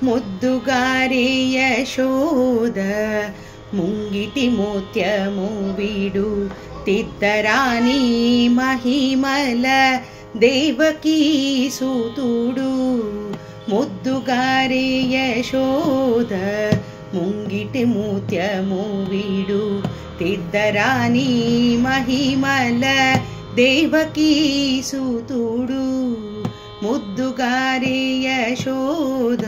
ముద్దుగారే యశోద ముంగిటి ముత్యము వీడు తిద్దరాని మహిమల దేవకీ సూతుడు. ముద్దుగారే యశోద ముంగిటి ముత్యము వీడు తిద్దరాని మహిమల దేవకీ సూతుడు. ముద్దుగారే యశోద.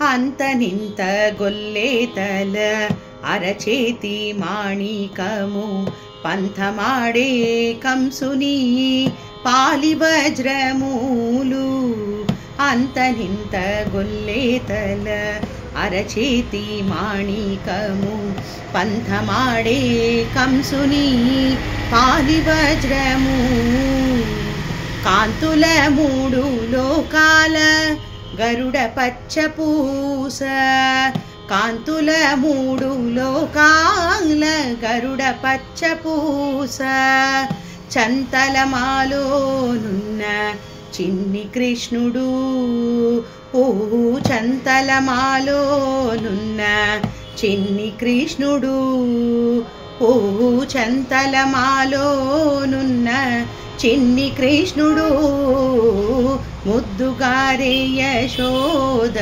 అంతనింత గొల్లేతల అరచేతి మాణికము పంథమాడే కంసుని పాలి వజ్రములు. అంతనింత గొల్లేతల అరచేతి మాణికము పంథమాడే కంసుని పాలి వజ్రము. కాంతుల మూడు లోకాల గరుడ పచ్చపూస. కాంతుల మూడు లోకాల గరుడ పచ్చపూస. చంతలమాలోనున్న చిన్ని కృష్ణుడు. చంతలమాలోనున్న చిన్ని కృష్ణుడు. చంతలమాలోనున్న చిన్ని కృష్ణుడు. ముద్దుగారే యశోద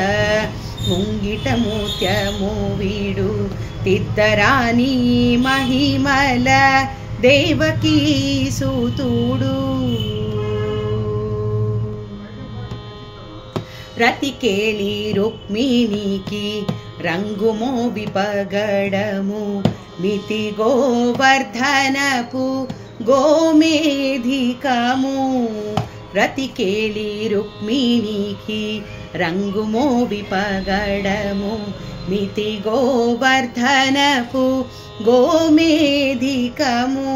ముంగిట ముత్యము వీడు తిద్దరాని మహిమల దేవకీ సూతుడు. రతికేళి రుక్మిణికి రంగుమో విపగడము మితి గోవర్ధనపు గోమేధికము. రతికేళి రుక్మిణికి రంగుమో విపగడము మితి గోవర్ధనపు గోమేధికము.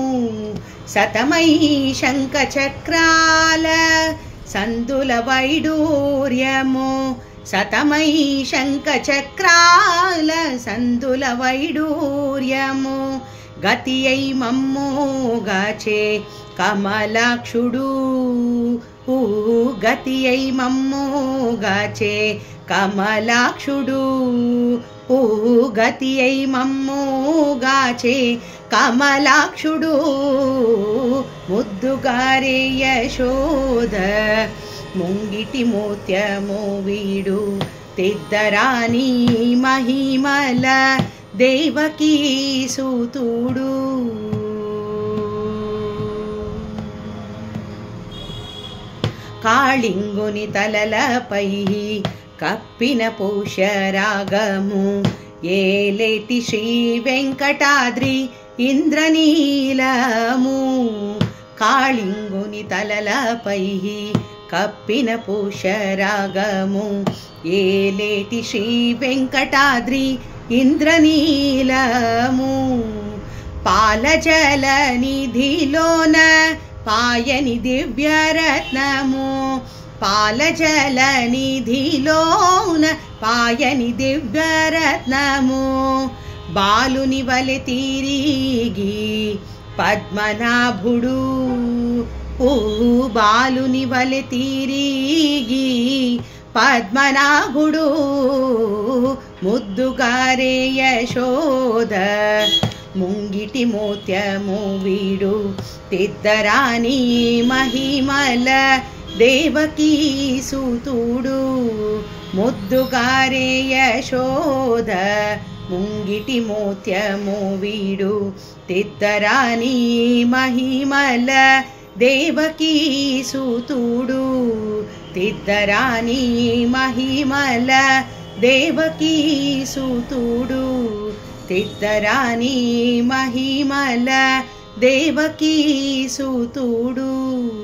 శతమై శంఖ చక్రాల సందుల వైడూర్యము. శతమై శంఖ చక్రాల సందుల వైడూర్యము. గతి అయి మమ్మోగాచే కమలాక్షుడు. గతి అయి మమ్మోగాచే కమలాక్షుడు. గతి అయి మమ్మోగాచే కమలాక్షుడు. ముద్దుగారే యశోద ముంగిటి ముత్యము వీడు తిద్దరాని మహిమల దేవకీ సూతుడు. కాళింగుని తలలపై కప్పిన పుష్యరాగము ఏలేటి శ్రీ వెంకటాద్రి ఇంద్రనీలము. కాళింగుని తలలపై కప్పిన పుష్యరాగము ఏలేటి శ్రీ వెంకటాద్రి ఇంద్రనీలము. పాలజల నిధిలోన పాయని దివ్యరత్నము. పాలజల నిధిలోన పాయని దివ్యరత్నము. బాలుని వలె తిరిగి పద్మనాభుడు. బాలుని వలె తిరిగి పద్మనాభుడు. ముద్దుగారే యశోద ముంగిటి ముత్యము వీడు తిద్దరాని మహిమల దేవకీ సూతుడు. ముద్దుగారే యశోద ముంగిటి ముత్యము వీడు తిద్దరాని మహిమల దేవకీ సూతుడు. తిద్దరాని మహిమల దేవకీ సూతుడు. తిద్దరాని మహిమల దేవకీ సూతుడు.